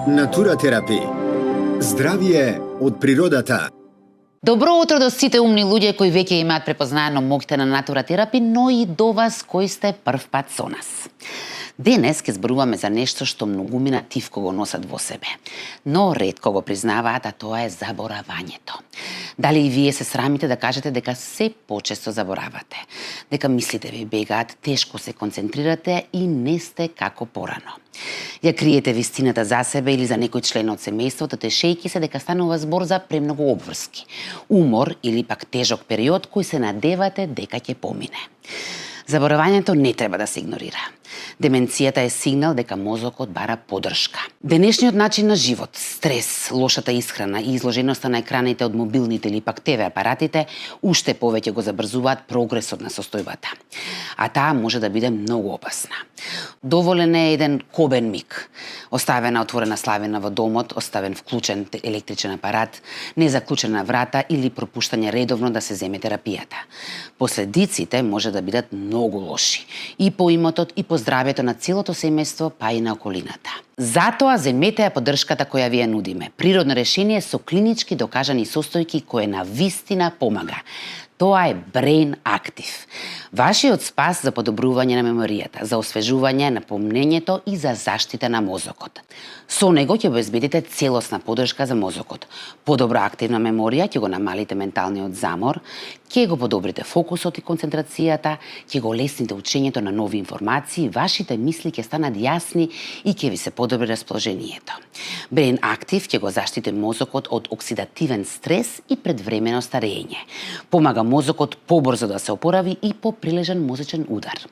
Натура терапи. Здравје од природата. Добро утро до сите умни луѓе кои веќе имаат препознаено моќта на натура терапи, но и до вас кои сте прв пат со нас. Денес ќе зборуваме за нешто што многумина тивко го носат во себе, но ретко го признаваат, а тоа е заборавањето. Дали и вие се срамите да кажете дека се почесто заборавате, дека мислите ви бегаат, тешко се концентрирате и не сте како порано. Ја криете вистината за себе или за некој член од семејството, тешејќи се дека станува збор за премногу обврски, умор или пак тежок период кој се надевате дека ќе помине. Заборавањето не треба да се игнорира. Деменцијата е сигнал дека мозокот бара поддршка. Денешниот начин на живот, стрес, лошата исхрана и изложеноста на екраните од мобилните или пак ТВ апаратите уште повеќе го забрзуваат прогресот на состојбата. А таа може да биде многу опасна. Доволен е еден кобен миг. Оставена отворена славина во домот, оставен вклучен електричен апарат, незаклучена врата или пропуштање редовно да се земе терапијата. Последиците може да бидат многу лоши и по имотот и по здравјето на целото семејство, па и на околината. Затоа земете ја поддршката која ви ја нудиме. Природно решение со клинички докажани состојки кое на вистина помага. Тоа е Brain Active. Вашиот спас за подобрување на меморијата, за освежување на помнењето и за заштита на мозокот. Со него ќе обезбедите целосна поддршка за мозокот. Подобра активна меморија, ќе го намалите менталниот замор, ќе го подобрите фокусот и концентрацијата, ќе го олесните учењето на нови информации, вашите мисли ќе станат јасни и ќе ви се подобри расположението. Brain Active ќе го заштити мозокот од оксидативен стрес и предвремено старење. Помага мозокот побрзо да се опорави и по прилежен мозочен удар.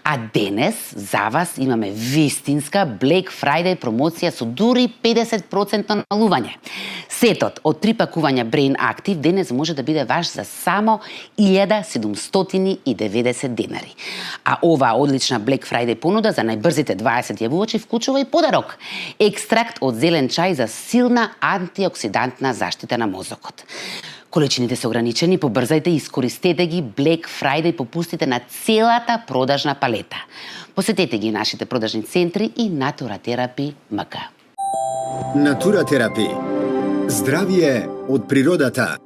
А денес за вас имаме вистинска Black Friday промоција со дури 50% налување. Сетот од 3 пакувања Brain Active денес може да биде ваш за само 1790 денари. А оваа одлична Black Friday понуда за најбрзите 20 јавувачи вклучува и подарок. Екстракт од зелен чај за силна антиоксидантна заштита на мозокот. Количините се ограничени, побрзајте и искористете ги Black Friday попустите на целата продажна палета. Посетете ги нашите продажни центри и Натура терапи МК. Натура терапи. Здравје од природата.